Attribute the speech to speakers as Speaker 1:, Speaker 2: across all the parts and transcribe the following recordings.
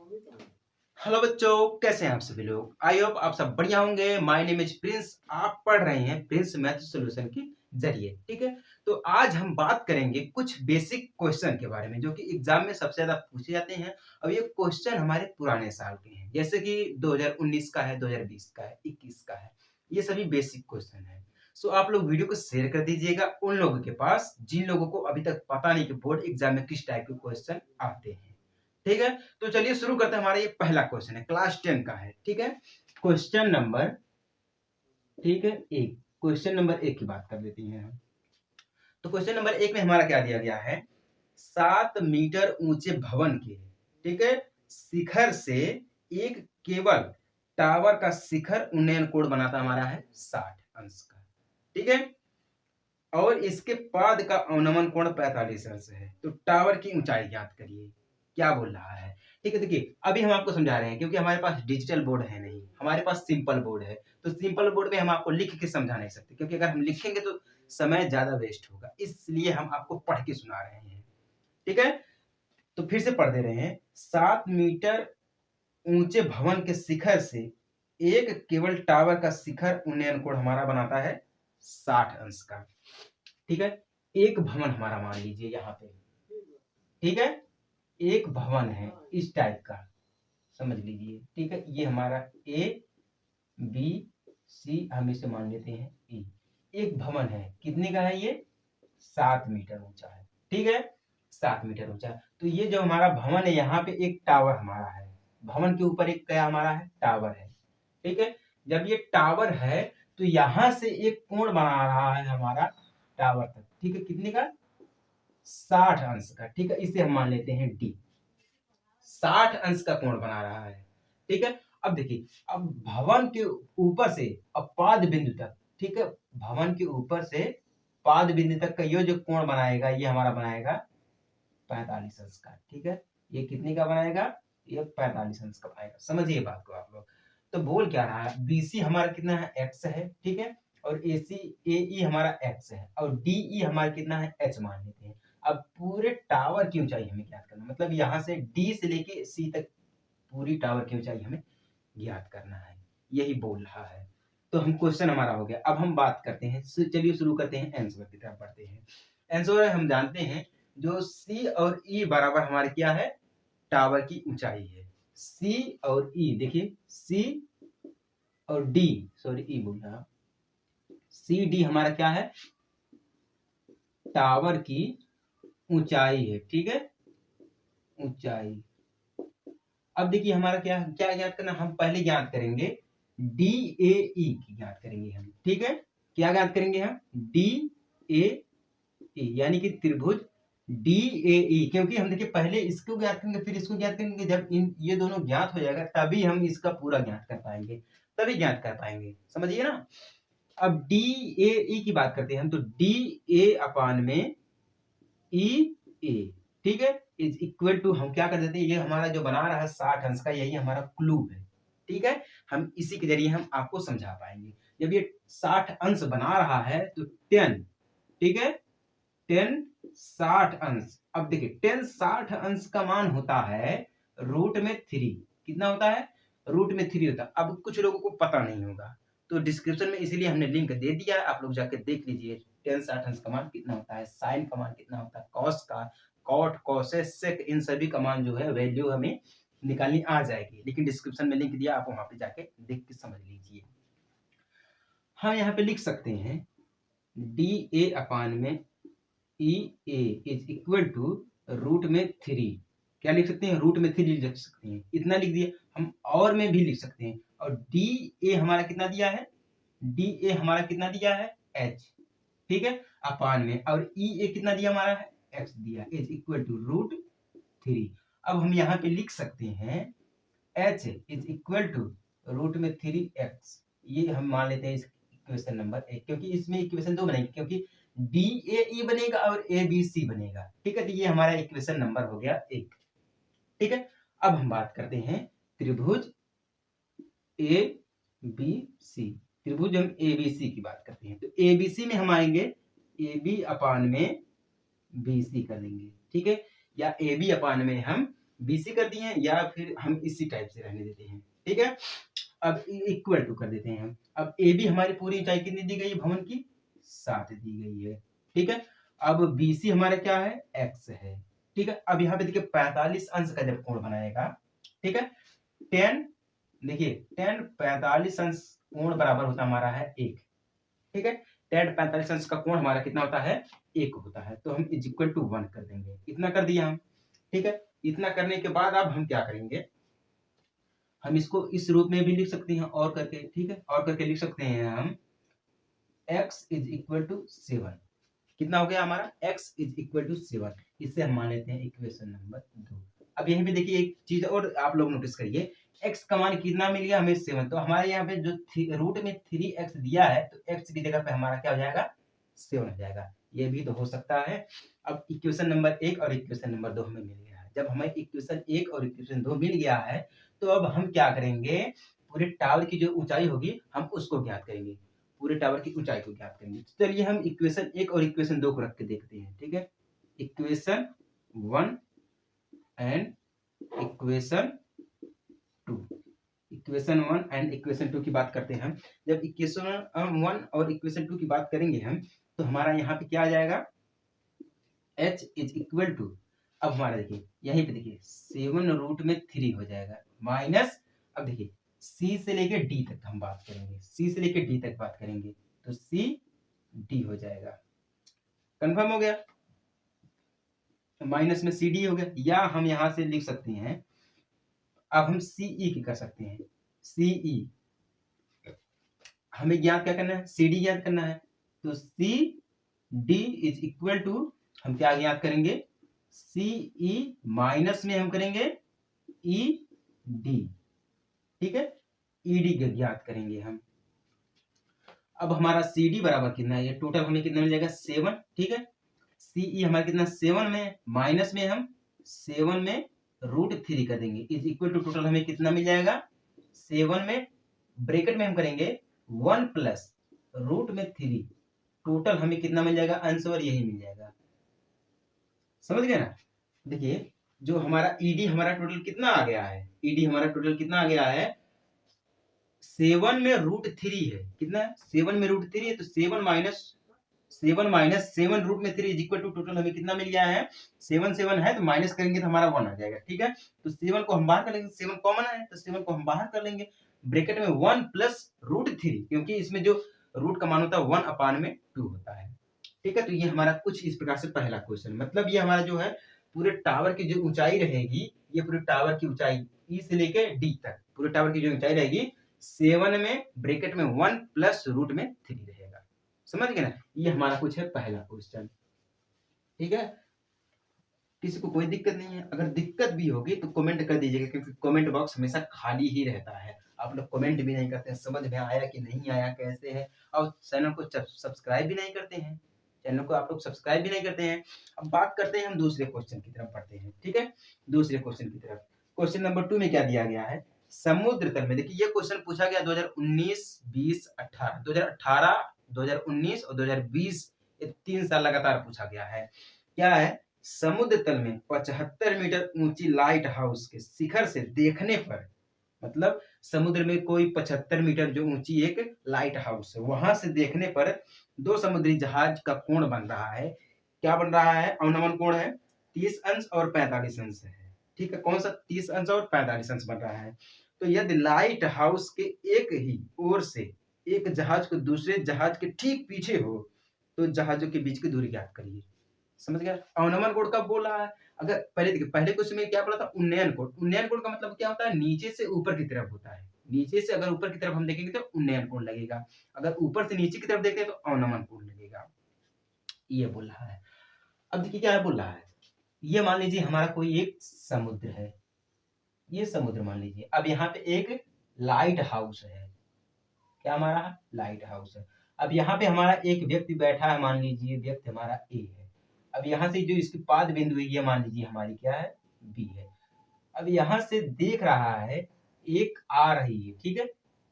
Speaker 1: Hello बच्चों, कैसे हैं आप सभी लोग। आई होप आप सब बढ़िया होंगे। My name is Prince. आप पढ़ रहे हैं प्रिंस मैथ सॉल्यूशन के जरिए। ठीक है, तो आज हम बात करेंगे कुछ बेसिक क्वेश्चन के बारे में जो कि एग्जाम में सबसे ज्यादा पूछे जाते हैं। और ये क्वेश्चन हमारे पुराने साल के हैं, जैसे कि 2019 का है, 2020 का है, 21 का है। ये सभी बेसिक क्वेश्चन है। सो आप लोग वीडियो को शेयर कर दीजिएगा उन लोगों के पास जिन लोगों को अभी तक पता नहीं कि बोर्ड एग्जाम में किस टाइप के क्वेश्चन आते हैं। ठीक है, तो चलिए शुरू करते हैं। हमारा ये पहला क्वेश्चन है, क्लास 10 का है। ठीक है, क्वेश्चन नंबर ठीक है एक, क्वेश्चन नंबर 1 की बात कर लेते हैं हम। तो क्वेश्चन नंबर 1 में हमारा क्या दिया गया है, 7 मीटर ऊंचे भवन के, ठीक है, शिखर से एक केवल टावर का शिखर उन्नयन कोण बनाता हमारा है 60 अंश का। ठीक है, और इसके पाद का अवनमन कोण 45 अंश है। तो टावर की ऊंचाई ज्ञात करिए, क्या बोल रहा है। ठीक है, देखिए अभी हम आपको समझा रहे हैं क्योंकि हमारे पास डिजिटल बोर्ड है नहीं, हमारे पास सिंपल बोर्ड है। तो सिंपल बोर्ड में हम आपको लिख के समझा नहीं सकते, क्योंकि अगर हम लिखेंगे तो समय ज्यादा वेस्ट होगा, इसलिए हम आपको पढ़ के सुना रहे हैं। ठीक है, तो फिर से पढ़ दे रहे हैं। 7 मीटर ऊंचे भवन के शिखर से एक केवल टावर का शिखर उन्नयन कोण हमारा बनाता है 60 अंश का। ठीक है, एक भवन हमारा मान लीजिए यहाँ पे। ठीक है, एक भवन है इस टाइप का, समझ लीजिए। ठीक है, ये हमारा ए बी सी, हम इसे मान लेते हैं ई। एक भवन है, कितने का है ये, 7 मीटर ऊंचा है। ठीक है, 7 मीटर ऊंचा है। तो ये जो हमारा भवन है, यहाँ पे एक टावर हमारा है, भवन के ऊपर एक क्या हमारा है, टावर है। ठीक है, जब ये टावर है तो यहां से एक कोण बना रहा है हमारा टावर तक। ठीक है, कितने का, 60 अंश का। ठीक है, इसे हम मान लेते हैं डी, 60 अंश का कोण बना रहा है। ठीक है, अब देखिए, अब भवन के ऊपर से अब पाद बिंदु तक, ठीक है, भवन के ऊपर से पाद बिंदु तक का ये जो कोण बनाएगा, ये हमारा बनाएगा 45 अंश का। ठीक है, ये कितने का बनाएगा, ये 45 अंश का बनाएगा। समझिए बात को आप लोग। तो बोल क्या रहा है, बीसी हमारा कितना है, एक्स है। ठीक है, और एसी एई हमारा एक्स है, और डीई हमारा कितना है, एच मान लेते हैं। अब पूरे टावर की ऊंचाई हमें ज्ञात करना, मतलब यहाँ से डी से लेके सी तक पूरी टावर की ऊंचाई हमें ज्ञात करना है, यही बोल रहा है। तो हम क्वेश्चन हमारा हो गया। अब हम बात करते हैं, चलिए शुरू करते हैं, आंसर की तरफ बढ़ते हैं। आंसर हम जानते हैं, जो सी और ई बराबर हमारे क्या है, टावर की ऊंचाई है। सी और ई, देखिए सी और डी, सॉरी ई बोल रहा, सी डी हमारा क्या है, टावर की ऊंचाई है। ठीक है, ऊंचाई। अब देखिए हमारा क्या क्या ज्ञात करना, हम पहले ज्ञात करेंगे डी ए ई की ज्ञात करेंगे हम। ठीक है, क्या ज्ञात करेंगे हम, डी ए ई, यानी कि त्रिभुज डी ए ई। क्योंकि हम देखिए पहले इसको ज्ञात करेंगे फिर इसको ज्ञात करेंगे, जब इन ये दोनों ज्ञात हो जाएगा तभी हम इसका पूरा ज्ञात कर पाएंगे, तभी ज्ञात कर पाएंगे, समझिए ना। अब डी ए ई की बात करते हैं हम, तो डी ए अपान में ई ए, ठीक है, इज इक्वल टू, हम क्या कर देते हैं, ये हमारा जो बना रहा है 60 अंश का, यही हमारा क्लू है। ठीक है, हम इसी के जरिए हम आपको समझा पाएंगे। जब ये 60 अंश बना रहा है तो 10, ठीक है, 10 60 अंश। अब देखिए 10 60 अंश का मान होता है रूट में 3, कितना होता है, रूट में 3 होता है। अब कुछ लोगों को पता नहीं होगा, तो डिस्क्रिप्शन में इसीलिए हमने लिंक दे दिया है, आप लोग जाके देख लीजिए 10 60 अंश का मान कितना होता है, साइन का मान कितना होता है, कॉस का, कॉट, कॉसेक, सेक, इन सभी का मान जो है वैल्यू हमें निकालनी आ जाएगी। लेकिन डिस्क्रिप्शन में लिंक दिया, आप वहां पे जाके देख के समझ लीजिए। हाँ, यहाँ पे लिख सकते हैं डी ए अपान में ई ए इज इक्वल टू रूट में 3, क्या लिख सकते हैं, रूट में 3 लिख सकते हैं, इतना लिख दिए। हम और में भी लिख सकते हैं, और डी ए हमारा कितना दिया है, डी ए हमारा कितना दिया है, एच, ठीक है, अपान में, और ई ए कितना दिया हमारा है, एक्स दिया, इज इक्वल टू रूट 3। अब हम यहाँ पे लिख सकते हैं H is equal to root में 3x, ये हम मान लेते हैं इस इक्वेशन नंबर 1, क्योंकि इसमें इक्वेशन 2 बनेगी, क्योंकि डी ए ई बनेगा और ए बी सी बनेगा। ठीक है, तो ये हमारा इक्वेशन नंबर हो गया 1। ठीक है, अब हम बात करते हैं त्रिभुज ए बी सी, त्रिभुज हम ए बी सी की बात करते हैं। तो ए बी सी में हम आएंगे ए बी अपान में बी सी कर देंगे। ठीक है, या ए बी अपान में हम BC कर दिए हैं या फिर हम इसी टाइप से रहने देते हैं, ठीक है। अब इक्वल टू कर देते हैं हम। अब AB हमारी पूरी ऊंचाई कितनी दी गई है भवन की, 7 दी गई है, ठीक है। अब BC हमारा क्या है, x है, ठीक है। अब यहाँ पे देखिए 45 अंश का जब कोण बनाएगा, ठीक है, 10 देखिए 10 45 अंश कोण बराबर होता हमारा है 1, ठीक है। 10 45 अंश का कोण हमारा कितना होता है, 1 होता है। तो हम इज इक्वल टू 1 कर देंगे, इतना कर दिया हम, ठीक है। इतना करने के बाद अब हम क्या करेंगे, हम इसको इस रूप में भी लिख सकते हैं और करके, ठीक है। और करके लिख सकते हैं हम x इज इक्वल टू 7, कितना हो गया हमारा, x इज इक्वल टू 7। इसे हम मान लेते हैं इक्वेशन नंबर 2। अब यहीं पे देखिए एक चीज और आप लोग नोटिस करिए, x का मान कितना मिल गया हमें, 7। तो हमारे यहाँ पे जो रूट में 3x दिया है, तो x की जगह पे हमारा क्या हो जाएगा, 7 हो जाएगा। ये भी तो हो सकता है। अब इक्वेशन नंबर 1 और इक्वेशन नंबर 2 हमें मिल गया है। जब हमें इक्वेशन 1 और इक्वेशन 2 मिल गया है, तो अब हम क्या करेंगे, पूरे टावर की जो ऊंचाई होगी हम उसको ज्ञात करेंगे, पूरे टावर की ऊंचाई को ज्ञात करेंगे। चलिए हम इक्वेशन 1 और इक्वेशन 2 को रख के देखते हैं, ठीक है। Equation 1 and equation 2, equation 1 and equation 2 की बात करते हैं हम। जब इक्वेशन 1 और इक्वेशन 2 की बात करेंगे हम, तो हमारा यहाँ पे क्या आ जाएगा, h इज इक्वल टू, अब हमारा देखिए यहीं पे देखिए 7 रूट में 3 हो जाएगा माइनस, अब देखिए c से लेके d तक हम बात करेंगे, c से लेके d तक बात करेंगे, तो c d हो जाएगा, कंफर्म हो गया। माइनस में सी डी हो गया, या हम यहां से लिख सकते हैं, अब हम सीई की कर सकते हैं। सीई हमें ज्ञात क्या करना है, सी डी ज्ञात करना है। तो C D is equal to, हम क्या ज्ञात करेंगे, सीई माइनस में हम करेंगे ई डी, ठीक है, ई डी ज्ञात करेंगे हम। अब हमारा सी डी बराबर कितना है, ये टोटल हमें कितना मिल जाएगा, 7, ठीक है। सीई हमारा कितना, 7 में, माइनस में हम 7 में √3 कर देंगे, इज इक्वल टू टोटल हमें कितना मिल जाएगा, 7 में ब्रैकेट में हम करेंगे 1 प्लस √3, टोटल हमें कितना मिल जाएगा, आंसर यही मिल जाएगा, समझ गए ना। देखिए जो हमारा ईडी हमारा टोटल कितना आ गया है, ईडी हमारा टोटल कितना आ गया है, 7 में √3 है, कितना 7 में √3 है, तो 7 माइनस 7 रूट में 3 इज इक्वल टू टोटल हमें कितना मिल गया है, 7 है, तो माइनस करेंगे तो हमारा 1 आ जाएगा, ठीक है। तो 7 को हम बाहर कर लेंगे, 7 कॉमन है तो 7 को हम बाहर कर लेंगे, ब्रैकेट में 1 प्लस √3, क्योंकि इसमें जो रूट का मान होता है 1/2 होता है, ठीक है। तो ये हमारा कुछ इस प्रकार से पहला क्वेश्चन, मतलब ये हमारा जो है पूरे टावर की जो ऊंचाई रहेगी, ये पूरे टावर की ऊंचाई ई से लेके डी तक, पूरे टावर की जो ऊंचाई रहेगी 7 में ब्रैकेट में 1 प्लस √3 रहेगा, समझ गए ना। ये हमारा कुछ है पहला क्वेश्चन, ठीक है। किसी को कोई दिक्कत नहीं है, अगर दिक्कत भी होगी तो कमेंट कर दीजिएगा, क्योंकि कमेंट बॉक्स हमेशा खाली ही रहता है, आप लोग कमेंट भी नहीं करते हैं, समझ में आया कि नहीं आया, कैसे है, और चैनल को सब्सक्राइब भी नहीं करते हैं, चैनल को आप लोग सब्सक्राइब भी नहीं करते हैं। अब बात करते हैं हम दूसरे क्वेश्चन की तरफ बढ़ते हैं, ठीक है। दूसरे क्वेश्चन की तरफ, क्वेश्चन नंबर 2 में क्या दिया गया है, समुद्र तल में, देखिए ये क्वेश्चन पूछा गया 2019, 20, 18, 2018, 2019 और 2020, ये 3 साल लगातार पूछा गया है। क्या है, समुद्र तल में 75 मीटर ऊंची लाइट हाउस के शिखर से देखने पर, मतलब समुद्र में कोई 75 मीटर जो ऊंची एक लाइट हाउस है, वहां से देखने पर 2 समुद्री जहाज का कोण बन रहा है, क्या बन रहा है, अवनमन कोण है 30 अंश और 45 अंश है, ठीक है। कौन सा 30 अंश और 45 अंश बन रहा है। तो यदि लाइट हाउस के एक ही ओर से एक जहाज को दूसरे जहाज के ठीक पीछे हो, तो जहाजों के बीच की दूरी ज्ञात करिए, समझ गया। अवनमन कोण कब बोला है, अगर पहले देखिए, पहले क्वेश्चन में क्या बोला था, उन्नयन कोण, उन्नयन कोण का मतलब क्या होता है, नीचे से ऊपर की तरफ होता है, नीचे से अगर ऊपर की तरफ हम देखेंगे तो उन्नयन कोण लगेगा, अगर ऊपर से नीचे की तरफ देखते हैं तो अवनमन कोण लगेगा, ये बोल रहा है। अब देखिए क्या बोल रहा है, ये मान लीजिए हमारा कोई एक समुद्र है, ये समुद्र मान लीजिए, अब यहाँ पे एक लाइट हाउस है, क्या हमारा लाइट हाउस है। अब यहाँ पे हमारा एक व्यक्ति बैठा है, मान लीजिए व्यक्ति हमारा ए है, अब यहाँ से जो इसकी पाद बिंदु है ये मान लीजिए हमारी क्या है, बी है। अब यहाँ से देख रहा है एक आ रही है, ठीक है,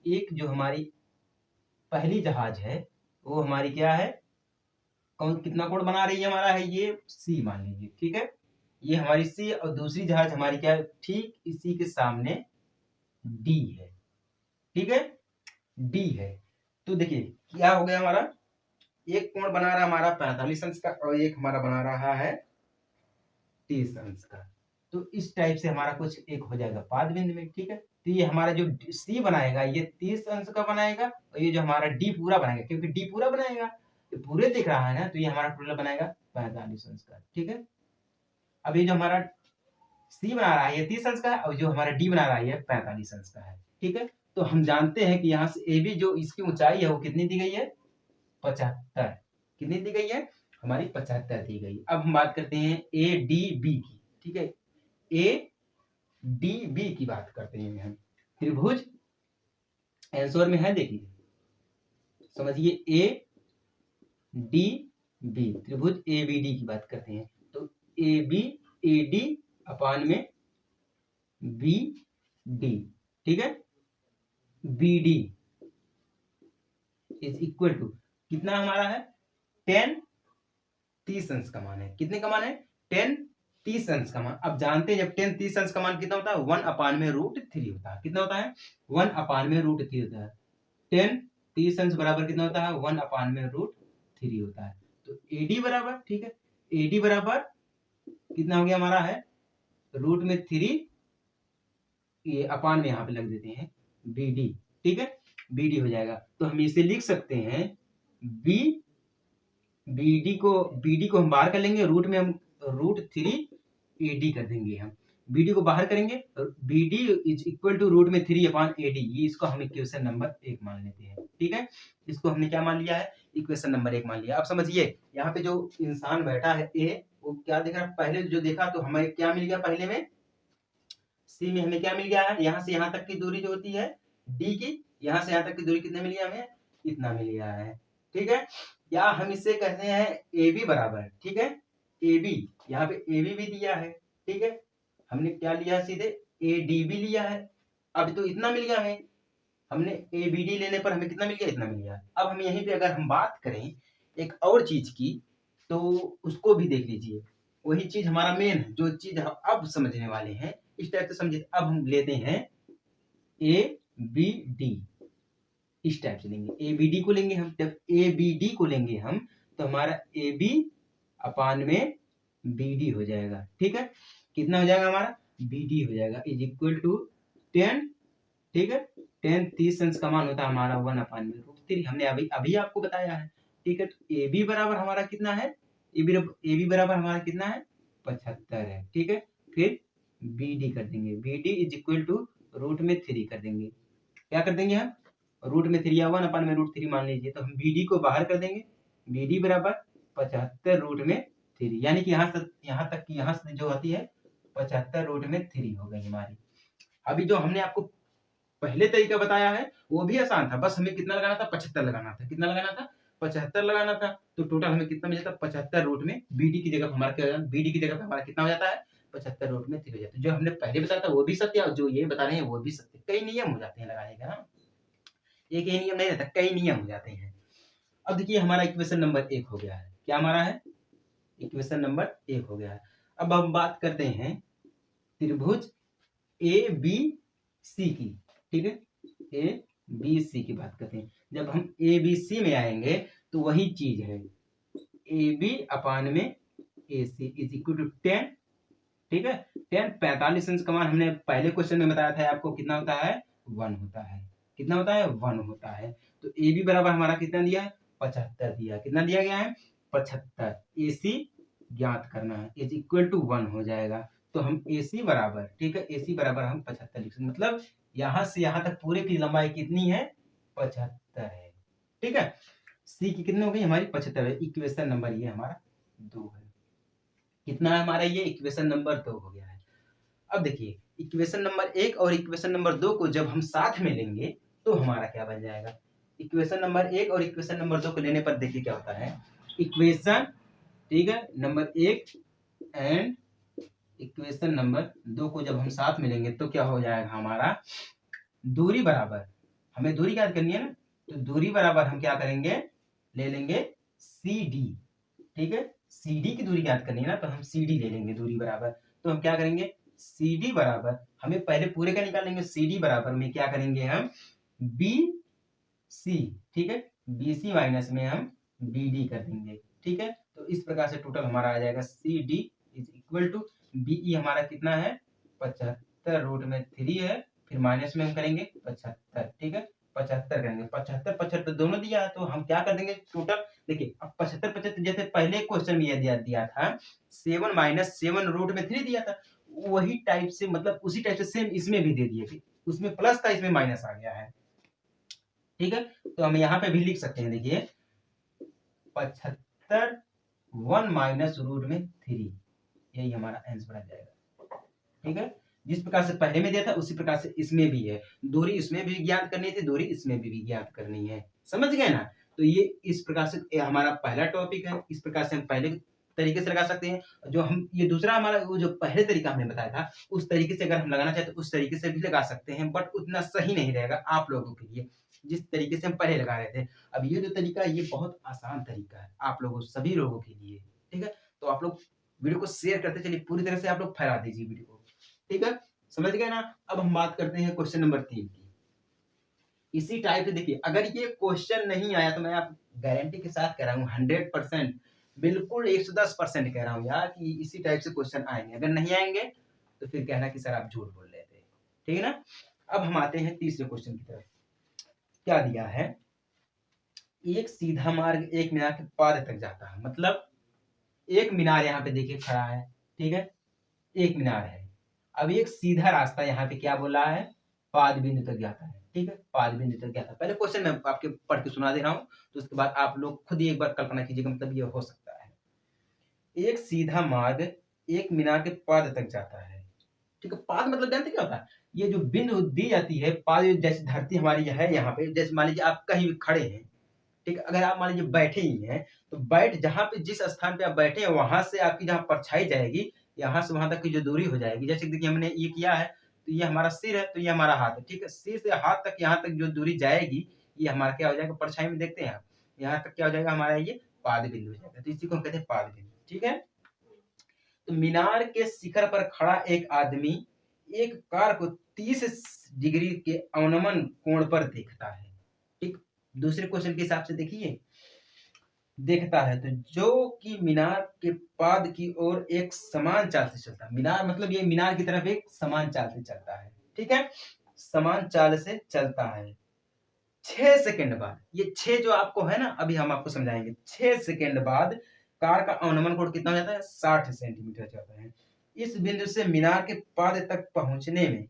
Speaker 1: एक जो हमारी पहली जहाज है वो हमारी क्या है, कौन कितना कोण बना रही है हमारा है, ये सी मान लीजिए, ठीक है, ये हमारी सी और दूसरी जहाज हमारी क्या है, ठीक इसी के सामने डी है, ठीक है, डी है। तो देखिए क्या हो गया हमारा, एक कोण बना रहा है हमारा 45 अंश का और एक हमारा बना रहा है 30 अंश का। तो इस टाइप से हमारा कुछ एक हो जाएगा पाद बिंदु में, ठीक है। तो ये हमारा जो सी बनाएगा ये 30 अंश का बनाएगा और ये जो हमारा डी पूरा बनाएगा, क्योंकि डी पूरा बनाएगा, ये पूरे दिख रहा है ना, तो ये हमारा टोटल बनाएगा 45 अंश का, ठीक है। अब ये जो हमारा सी बना रहा है ये 30 अंश का है और जो हमारा डी बना रहा है ये 45 अंश का है, ठीक है। तो हम जानते हैं कि यहाँ से ए बी जो इसकी ऊंचाई है वो कितनी दी गई है, 75। कितनी दी गई है हमारी, 75 दी गई। अब हम बात करते हैं ए डी बी की, ठीक है, ए डी बी की बात करते हैं हम। त्रिभुज आंसर में है, देखिए समझिए ए डी बी, त्रिभुज ए बी डी की बात करते हैं। तो ए बी ए डी अपान में बी डी, ठीक है, B D is equal to कितना हमारा है 10 30 अंश का मान है। कितने का मान है 10 30 अंश का मान। अब जानते हैं जब 10 30 अंश का मान कितना होता है 1 अपान में √3 होता है। कितना होता है 1 अपान में √3 होता है। 10 30 अंश बराबर कितना होता है 1 अपान में √3 होता है। तो एडी बराबर, ठीक है, एडी बराबर कितना हो गया हमारा है √3, ये अपान में यहाँ पे लग देते हैं बी डी, ठीक है, बी डी हो जाएगा। तो हम इसे लिख सकते हैं बी डी को हम बाहर कर लेंगे, रूट में हम √3 ए डी कर देंगे। हम बी डी को बाहर करेंगे, B D is equal to √3 upon A D, ये इसको हम इक्वेशन नंबर 1 मान लेते हैं, ठीक है। इसको हमने क्या मान लिया है इक्वेशन नंबर 1 मान लिया। अब समझिए यहाँ पे जो इंसान बैठा है ए, वो क्या देख रहा है, पहले जो देखा तो हमें क्या मिल गया, पहले में सी में हमें क्या मिल गया है, यहाँ से यहाँ तक की दूरी जो होती है डी की, यहाँ से यहाँ तक की दूरी कितने मिल गया हमें, इतना मिल गया है, ठीक है। या हम इससे कहते हैं ए बी बराबर, ठीक है, ए बी, यहाँ पे ए बी भी दिया है, ठीक है, हमने क्या लिया सीधे ए डी बी लिया है। अब तो इतना मिल गया हमें, हमने ए बी डी लेने पर हमें कितना मिल गया, इतना मिल गया। अब हम यहीं पे अगर हम बात करें एक और चीज की तो उसको भी देख लीजिए, वही चीज हमारा मेन जो चीज अब समझने वाले हैं इस टाइप से समझिए। अब हम लेते हैं ए बी डी, इस टाइप से लेंगे, ए बी डी को लेंगे हम। जब ए बी डी को लेंगे हम तो हमारा ए बी अपान में बी डी हो जाएगा, ठीक है। कितना हो जाएगा हमारा बी डी हो जाएगा इज इक्वल टू 10, ठीक है, 10 30 अंश का मान होता है हमारा 1 अपान में √3, हमने अभी आपको बताया है, ठीक है। तो ए बी बराबर हमारा कितना है, ए बी बराबर हमारा कितना है 75 है, ठीक है। फिर बी डी कर देंगे, B D is equal to √3 कर देंगे। क्या कर देंगे हम √3 या 1 अपान में √3 मान लीजिए, तो हम बी डी को बाहर कर देंगे, बी डी बराबर 75 √3, यानी कि यहाँ तक की यहाँ से जो आती है 75 √3 हो गई हमारी। अभी जो हमने आपको पहले तरीका बताया है वो भी आसान था, बस हमें कितना लगाना था 75 लगाना था। कितना लगाना था 75 लगाना था। तो टोटल हमें कितना मिल जाता 75 रूट में बी डी की जगह हमारा क्या, बी डी की जगह हमारा कितना हो जाता है 75 √3 हो जाता है। जो हमने पहले बताया था वो भी सत्य और जो ये बता रहे हैं वो भी सत्य। कई नियम हो जाते हैं लगाने का ना, एक ही नियम नहीं रहता, कई नियम हो जाते हैं। अब देखिए हमारा इक्वेशन नंबर 1 हो गया है, क्या हमारा है इक्वेशन नंबर 1 हो गया है। अब हम बात करते हैं त्रिभुज ए बी सी की, ठीक है, ए बी सी की बात करते हैं। जब हम ए बी सी में आएंगे तो वही चीज है ए बी अपान में ए सी इज इक्वल टू 10, ठीक है। 10 45 अंश का मान हमने पहले क्वेश्चन में बताया था आपको कितना होता है 1 होता है। कितना होता है 1 होता है। तो ए बी बराबर हमारा कितना दिया है 75 दिया। कितना दिया गया है 75। ए सी ज्ञात करना है इज इक्वल टू 1 हो जाएगा। तो हम ए सी बराबर, ठीक है, ए सी बराबर हम 75 लिख सकते, मतलब यहाँ से यहाँ तक पूरे की लंबाई कितनी है 75 है, ठीक है। सी की कितनी हो गई हमारी 75 है। इक्वेशन नंबर ये हमारा 2 है। कितना है हमारा ये इक्वेशन नंबर 2 हो गया है। अब देखिए इक्वेशन नंबर 1 और इक्वेशन नंबर 2 को जब हम साथ में लेंगे तो हमारा क्या बन जाएगा। इक्वेशन नंबर 1 और इक्वेशन नंबर 2 को लेने पर देखिए क्या होता है इक्वेशन, ठीक है, नंबर 1 एंड इक्वेशन नंबर 2 को जब हम साथ में लेंगे तो क्या हो जाएगा हमारा दूरी बराबर, हमें दूरी याद करनी है ना, तो दूरी बराबर हम क्या करेंगे ले लेंगे सी डी, ठीक है, CD की दूरी ज्ञात करनी है ना, तो हम CD ले लेंगे दूरी बराबर। तो हम क्या करेंगे, CD बराबर, हमें पहले पूरे का निकालेंगे, CD बराबर में क्या करेंगे हम BC, ठीक है, BC माइनस में हम BD कर देंगे, ठीक है। तो इस प्रकार से टोटल हमारा आ जाएगा CD is equal to BE हमारा कितना है 75 रूट में 3 है, फिर माइनस में हम करेंगे 75, ठीक है, 75 करेंगे, 75 75 दोनों दिया, तो हम क्या कर देंगे टोटल, देखिए अब 75 75 जैसे पहले क्वेश्चन में ये दिया था 7 माइनस 7 रूट में 3 दिया था, वही टाइप से मतलब उसी टाइप से सेम इसमें भी दे दिए, उसमें प्लस था इसमें माइनस आ गया है, ठीक है। तो हम यहाँ पे भी लिख सकते हैं, देखिए 75 1 माइनस रूट में 3, यही हमारा आंसर आ जाएगा, ठीक है। जिस प्रकार से पहले में दिया था उसी प्रकार से इसमें भी है, दूरी इसमें भी ज्ञात करनी थी, दूरी इसमें भी ज्ञात करनी है, समझ गए ना। तो ये इस प्रकार से हमारा पहला टॉपिक है, इस प्रकार से हम पहले तरीके से लगा सकते हैं। जो हम ये दूसरा हमारा वो जो पहले तरीका हमने बताया था उस तरीके से अगर हम लगाना चाहते तो उस तरीके से भी लगा सकते हैं, बट उतना सही नहीं रहेगा आप लोगों के लिए जिस तरीके से हम पहले लगा रहे थे। अब ये जो तरीका है ये बहुत आसान तरीका है आप लोगों सभी लोगों के लिए, ठीक है। तो आप लोग वीडियो को शेयर करते चलिए, पूरी तरह से आप लोग फैला दीजिए वीडियो को, ठीक है, समझ गए ना। अब हम बात करते हैं क्वेश्चन नंबर 3 की। इसी टाइप से देखिए, अगर ये क्वेश्चन नहीं आया तो मैं आप गारंटी के साथ कह रहा हूँ 100%, बिल्कुल 110% कह रहा हूँ यार कि इसी टाइप से क्वेश्चन आएंगे। अगर नहीं आएंगे तो फिर कहना कि सर आप झूठ बोल रहे थे, ठीक है ना। अब हम आते हैं तीसरे क्वेश्चन की तरफ। क्या दिया है, एक सीधा मार्ग एक मीनार के पाद तक जाता है, मतलब एक मीनार यहाँ पे देखिए खड़ा है, ठीक है, एक मीनार है। अब एक सीधा रास्ता यहाँ पे क्या बोला है, पाद बिंदु तक जाता है, ठीक है, पाद बिंदु तक जाता है। पहले क्वेश्चन मैं आपके पढ़ के सुना दे रहा हूँ, तो उसके बाद आप लोग खुद ही एक बार कल्पना कीजिएगा, मतलब ये हो सकता है। एक सीधा मार्ग एक मीनार के पाद तक जाता है, ठीक है। पाद मतलब जानते क्या होता है, ये जो बिंदु दी जाती है पाद, जैसे धरती हमारी है यहाँ पे, जैसे मान लीजिए आप कहीं भी खड़े हैं, ठीक है, अगर आप मान लीजिए बैठे ही हैं तो बैठ जहाँ पे जिस स्थान पे आप बैठे हैं वहां से आपकी जहाँ परछाई जाएगी, यहाँ से वहां तक की जो दूरी हो जाएगी, जैसे देखिए हमने ये किया है, तो ये हमारा सिर है, तो ये हमारा हाथ है, ठीक है, सिर से हाथ तक यहाँ तक जो दूरी जाएगी ये हमारा क्या हो जाएगा, परछाई में देखते हैं आप, यहाँ तक क्या हो जाएगा हमारा ये पाद बिंदु हो जाएगा, तो इसी को हम कहते हैं पाद बिंदु, ठीक है। तो मीनार के शिखर पर खड़ा एक आदमी एक कार को 30 डिग्री के अवनमन कोण पर देखता है, ठीक। दूसरे क्वेश्चन के हिसाब से देखिए, देखता है तो जो कि मीनार के पाद की ओर एक समान चाल से चलता है, मीनार मतलब ये मीनार की तरफ एक समान चाल से चलता है, ठीक है, समान चाल से चलता है। 6 सेकंड बाद, ये 6 जो आपको है ना, अभी हम आपको समझाएंगे, 6 सेकंड बाद कार का अवनमन कोण कितना हो जाता है, 60 सेंटीमीटर जाता है। इस बिंदु से मीनार के पाद तक पहुंचने में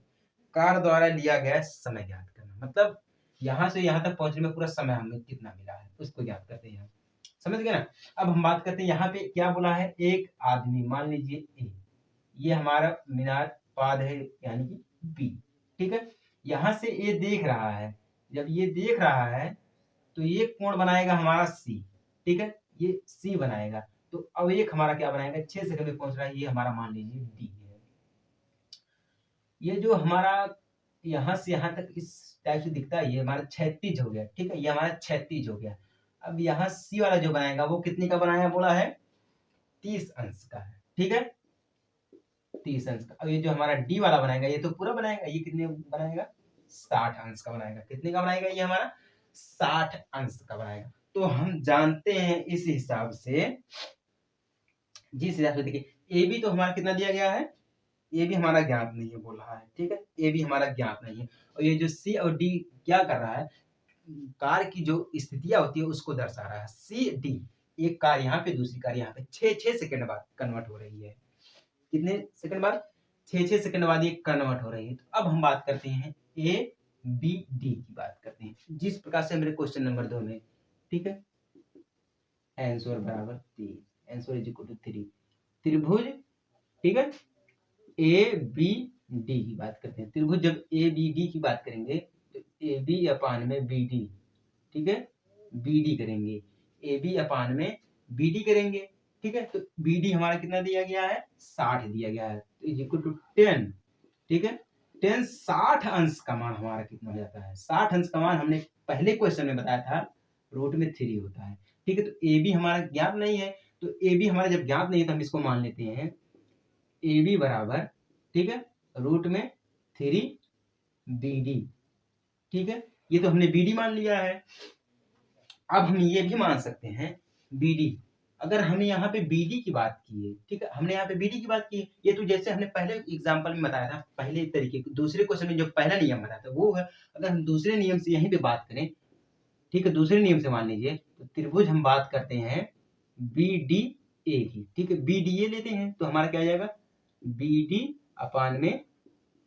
Speaker 1: कार द्वारा लिया गया समय ज्ञात करना, मतलब यहाँ से यहाँ तक पहुंचने में पूरा समय हमें कितना मिला है उसको ज्ञात करते हैं, समझ गए ना। अब हम बात करते हैं यहाँ पे क्या बोला है, एक आदमी, मान लीजिए ए, ये हमारा मीनार पाद है यानी कि बी, ठीक है, यहाँ से ए देख रहा है, जब ये देख रहा है तो ये कोण बनाएगा हमारा सी, ठीक है, ये सी बनाएगा, तो अब एक हमारा क्या बनाएगा, 6 सेकंड में पहुंच रहा है, ये हमारा मान लीजिए डी है। ये जो हमारा यहाँ से यहाँ तक इस टाइप से दिखता है ये हमारा 36 हो गया, ठीक है, ये हमारा 36 हो गया। अब यहाँ सी वाला जो बनाएगा वो कितने का बनाया बोला है, 30 अंश का है, ठीक है, 30 अंश का। अब ये जो हमारा डी वाला बनाएगा ये तो पूरा बनाएगा, ये कितने बनाएगा, 60 अंश का बनाएगा, कितने का बनाएगा ये हमारा 60 अंश का बनाएगा। तो हम जानते हैं इस हिसाब से, जिस हिसाब से देखिए ए बी तो हमारा कितना दिया गया है, ए भी हमारा ज्ञात नहीं है बोल रहा है, ठीक है, ए भी हमारा ज्ञात नहीं है। और ये जो सी और डी क्या कर रहा है, कार की जो स्थितियां होती है उसको दर्शा रहा है। सी डी, एक कार यहाँ पे दूसरी कार यहाँ पे 6 सेकंड बाद कन्वर्ट हो रही है, कितने सेकंड बाद, 6 सेकंड बाद ये कन्वर्ट हो रही है। तो अब हम बात करते हैं ए बी डी की बात करते हैं, जिस प्रकार से मेरे क्वेश्चन नंबर 2 में, ठीक है, आंसर बराबर 3, आंसर इज इक्वल टू 3, त्रिभुज, ठीक है, ए बी डी की बात करते हैं। त्रिभुज जब ए बी डी की बात करेंगे तो ए बी अपान में बी डी, ठीक है, बी डी करेंगे, ए बी अपान में बी डी करेंगे, ठीक है। तो बी डी हमारा कितना दिया गया है, 60 दिया गया है, तो इज इक्वल टू 10, ठीक है, 10 60 अंश का मान हमारा कितना हो जाता है, 60 अंश का मान हमने पहले क्वेश्चन में बताया था रूट में 3 होता है, ठीक है। तो ए बी हमारा ज्ञात नहीं है तो ए बी हमारा जब ज्ञात नहीं है तो हम इसको मान लेते हैं ए बी बराबर, ठीक है, रूट में 3 बी डी, ठीक है, ये तो हमने बी डी मान लिया है। अब हम ये भी मान सकते हैं बी डी, अगर हमने यहाँ पे बी डी की बात की है, ठीक है, हमने यहाँ पे बी डी की बात की है, ये तो जैसे हमने पहले एग्जाम्पल में बताया था, पहले तरीके दूसरे क्वेश्चन में जो पहला नियम बताया था वो है, अगर हम दूसरे नियम से यहीं पे बात करें, ठीक है, दूसरे नियम से मान लीजिए तो त्रिभुज हम बात करते हैं बी डी ए की, ठीक है, बी डी ए लेते हैं तो हमारा क्या हो जाएगा बी डी अपान में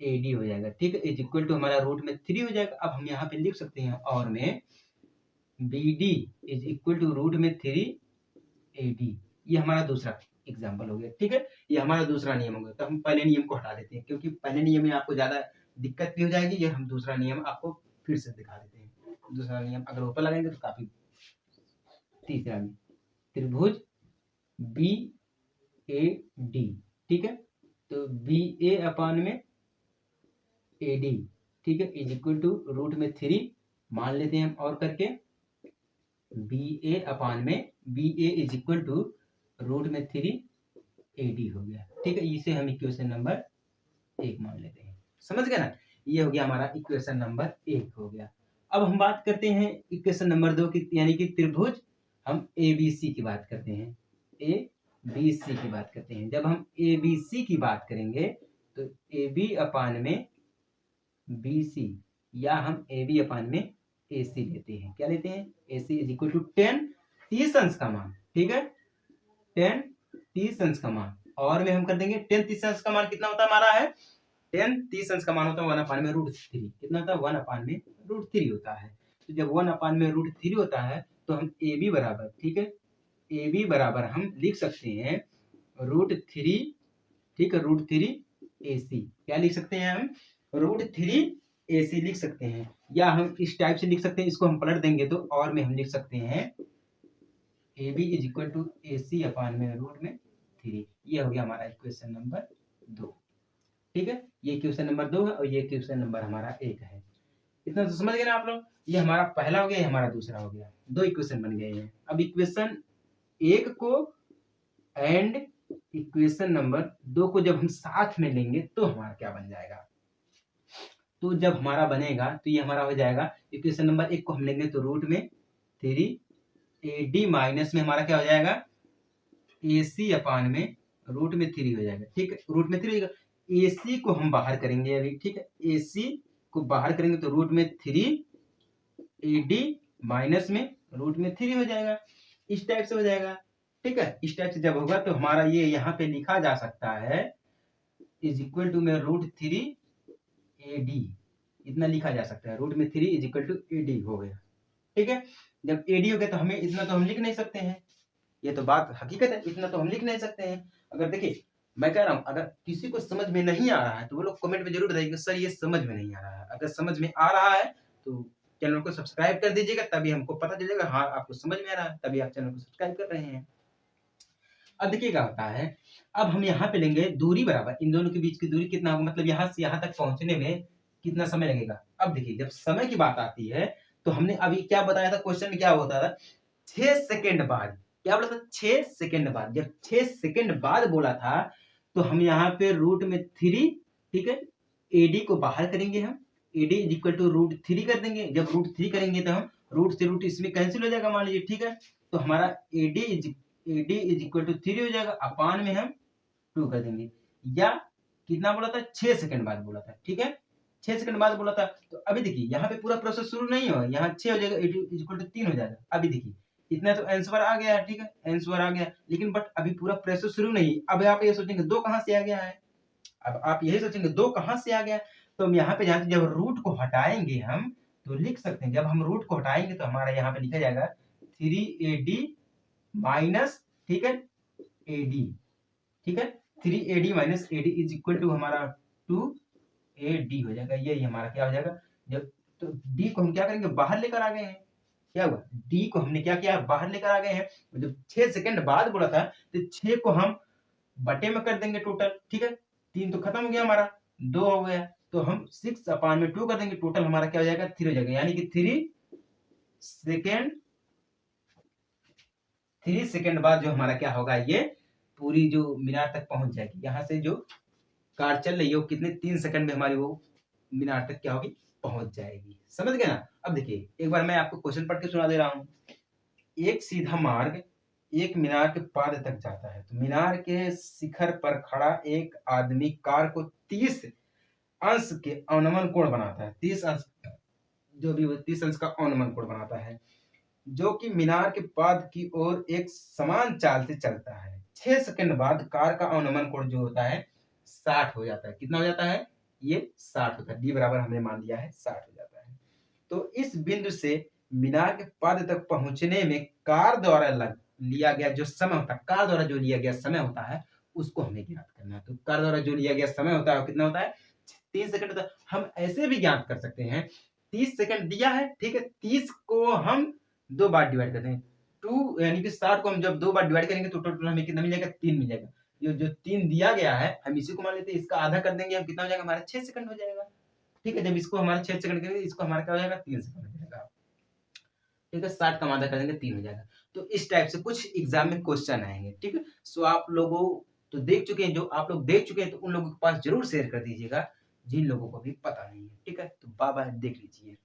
Speaker 1: ए डी हो जाएगा, ठीक है, इज इक्वल टू हमारा रूट में 3 हो जाएगा। अब हम यहाँ पे लिख सकते हैं और में B D is equal to root में 3 ए डी, ये हमारा दूसरा एग्जाम्पल हो गया, ठीक है, ये हमारा दूसरा नियम हो गया। तो हम पहले नियम को हटा देते हैं क्योंकि पहले नियम में आपको ज्यादा दिक्कत भी हो जाएगी, ये हम दूसरा नियम आपको फिर से दिखा देते हैं। दूसरा नियम अगर ऊपर लगाएंगे तो काफी, तीसरा में त्रिभुज बी ए डी, ठीक है, तो बी ए अपान में ए डी, ठीक है, इज इक्वल टू रूट में 3 मान लेते हैं हम और करके बी ए अपान में B A is equal to root में 3 ए डी हो गया, ठीक है, इसे हम इक्वेशन नंबर 1 मान लेते हैं। समझ गए ना, ये हो गया हमारा इक्वेशन नंबर 1 हो गया। अब हम बात करते हैं इक्वेशन नंबर 2 की, यानी कि त्रिभुज हम ए बी सी की बात करते हैं, ए बी सी की बात करते हैं। जब हम ए बी सी की बात करेंगे तो ए बी अपान में बी सी, या हम ए बी अपान में ए सी लेते हैं, क्या लेते हैं ए सी इज इक्वल टू 10 30 अंश का मान, ठीक है, 10 30 अंश का मान, और में हम कर देंगे 10 30 अंश का मान कितना होता है हमारा है 10 30 अंश का मान होता है 1 अपान में रूट 3, कितना होता है 1 अपान में रूट 3 होता है। तो जब 1 अपान में रूट 3 होता है तो हम ए बी बराबर, ठीक है, ए बी बराबर हम लिख सकते हैं रूट 3, ठीक है, रूट 3 ए सी, क्या लिख सकते हैं हम रूट 3 ए सी लिख सकते हैं, या हम इस टाइप से लिख सकते हैं, इसको हम पलट देंगे तो और में हम लिख सकते हैं A B is equal to A C upon में रूट में 3, ये हो गया हमारा इक्वेशन नंबर 2, ठीक है, ये क्वेश्चन नंबर 2 है और ये क्वेश्चन नंबर हमारा 1 है। इतना तो समझ गए ना आप लोग, ये हमारा पहला हो गया, ये हमारा दूसरा हो गया, 2 इक्वेशन बन गए हैं। अब इक्वेशन 1 को एंड इक्वेशन नंबर 2 को जब हम साथ में लेंगे तो हमारा क्या बन जाएगा, तो जब हमारा बनेगा तो ये हमारा हो जाएगा इक्वेशन नंबर 1 को हम लेंगे तो रूट में 3 ए डी माइनस में हमारा क्या हो जाएगा ए सी अपान में रूट में 3 हो जाएगा, ठीक है, रूट में 3 हो जाएगा। ए सी को हम बाहर करेंगे अभी, ठीक है, ए सी को बाहर करेंगे तो रूट में 3 ए डी माइनस में रूट में 3 हो जाएगा, इस टाइप से हो जाएगा, ठीक है, इस टाइप से जब होगा तो हमारा ये यहाँ पे लिखा जा सकता है इज इक्वल टू में रूट 3 ए डी, इतना लिखा जा सकता है, रूट में 3 is equal to A D हो गया, ठीक है। जब ए डी हो गया तो हमें इतना तो हम लिख नहीं सकते हैं, ये तो बात हकीकत है, इतना तो हम लिख नहीं सकते हैं। अगर देखिए मैं कह रहा हूँ अगर किसी को समझ में नहीं आ रहा है तो वो लोग कमेंट में जरूर बताइए सर ये समझ में नहीं आ रहा है। अगर समझ में आ रहा है तो चैनल को सब्सक्राइब कर दीजिएगा, तभी हमको पता चलेगा हाँ आपको समझ में आ रहा है, तभी आप चैनल को सब्सक्राइब कर रहे हैं। अब देखिए क्या होता है, अब हम यहाँ पे लेंगे दूरी बराबर, इन दोनों के बीच की दूरी कितना होगा, मतलब यहाँ से यहाँ तक पहुंचने में कितना समय लगेगा। अब देखिए जब समय की बात आती है तो हमने अभी क्या बताया था, क्वेश्चन में क्या होता था 6 सेकंड बाद, क्या बोला था 6 सेकंड बाद, जब 6 सेकंड बाद बोला था तो हम यहाँ पे रूट में 3, ठीक है, एडी को बाहर करेंगे, हम AD is equal to root 3 कर देंगे। जब रूट 3 करेंगे तो हम रूट से रूट इसमें कैंसिल हो जाएगा मान लीजिए, ठीक है, तो हमारा एडी इज इक्वल टू 3 हो जाएगा, अपान में हम 2 कर देंगे, या कितना बोला था 6 सेकंड बाद बोला था, ठीक है, 6 सेकंड बाद बोला था। तो अभी देखिए यहाँ पे पूरा प्रोसेस शुरू नहीं हो, यहाँ 6 हो जाएगा, एडी इज इक्वल टू 3 हो जाएगा। अभी देखिए इतना तो आंसर आ गया है, ठीक है, आंसर आ गया, लेकिन बट अभी पूरा प्रोसेस शुरू नहीं। अब आप ये सोचेंगे 2 कहां से आ गया है, अब आप यही सोचेंगे 2 कहां से आ गया, तो हम यहाँ पे जानते जब रूट को हटाएंगे हम तो लिख सकते हैं, जब हम रूट को हटाएंगे तो हमारा यहाँ पे लिखा जाएगा 3AD माइनस, ठीक है, AD, ठीक है, 3AD minus AD is equal to हमारा 2AD हो जाएगा। यही हमारा क्या हो जाएगा, जब तो D को हम क्या करेंगे बाहर लेकर आ गए हैं, क्या हुआ D को हमने क्या किया बाहर लेकर आ गए हैं। जब 6 सेकंड बाद बोला था तो 6 को हम बटे में कर देंगे टोटल, ठीक है, 3 तो खत्म हो गया हमारा, 2 हो गया, तो हम 6 अपान में 2 कर देंगे, टोटल हमारा क्या हो जाएगा 3 हो जाएगा, यानी कि 3 3 सेकंड बाद जो हमारा क्या होगा, ये पूरी जो मीनार तक पहुंच जाएगी। यहाँ से जो कार चल रही है वो कितने 3 सेकंड में हमारी वो मीनार तक क्या होगी, पहुंच जाएगी। समझ गए ना। अब देखिए एक बार मैं आपको क्वेश्चन पढ़ के सुना दे रहा हूँ। एक सीधा मार्ग एक मीनार के पाद तक जाता है। तो मीनार के शिखर पर खड़ा एक आदमी कार को 30 अंश के अवनमन कोण बनाता है। 30 अंश, जो भी 30 अंश का अवनमन कोण बनाता है, जो कि मीनार के पाद की ओर एक समान चाल से चलता है। 6 सेकंड बाद कार का अवनमन कोण जो होता है 60 हो जाता है। कितना हो जाता है, ये 60 होता है। डी बराबर हमने मान लिया है 60 हो जाता है। तो इस बिंदु से मीनार के पाद तक पहुंचने में कार द्वारा लिया गया जो समय होता है, कार द्वारा जो लिया गया समय होता है, उसको हमें ज्ञात करना है। तो कार द्वारा जो लिया गया समय होता है वो कितना होता है, 3 सेकंड होता है। हम ऐसे भी ज्ञात कर सकते हैं, 30 सेकंड दिया है, ठीक है, 30 को हम 2 बार डिवाइड करते हैं, 2 यानी कि 60 को हम जब 2 बार डिवाइड करेंगे तो टोटल हमें कितना मिलेगा, 3 मिलेगा। ये जो 3 दिया गया है हम इसी को मान लेते हैं, इसका आधा कर देंगे हम, कितना हो जाएगा हमारा, 6 सेकंड हो जाएगा। ठीक है, जब इसको हमारा 6 सेकंड करेंगे, इसको हमारा क्या हो जाएगा, 3 सेकंड हो जाएगा। ठीक है, 60 का आधा कर देंगे 3 हो जाएगा। तो इस टाइप से कुछ एग्जाम में क्वेश्चन आएंगे। ठीक है, सो आप लोगों तो देख चुके हैं, जो आप लोग देख चुके हैं तो उन लोगों के पास जरूर शेयर कर दीजिएगा जिन लोगों को भी पता नहीं है। ठीक है, तो बाय बाय, देख लीजिए।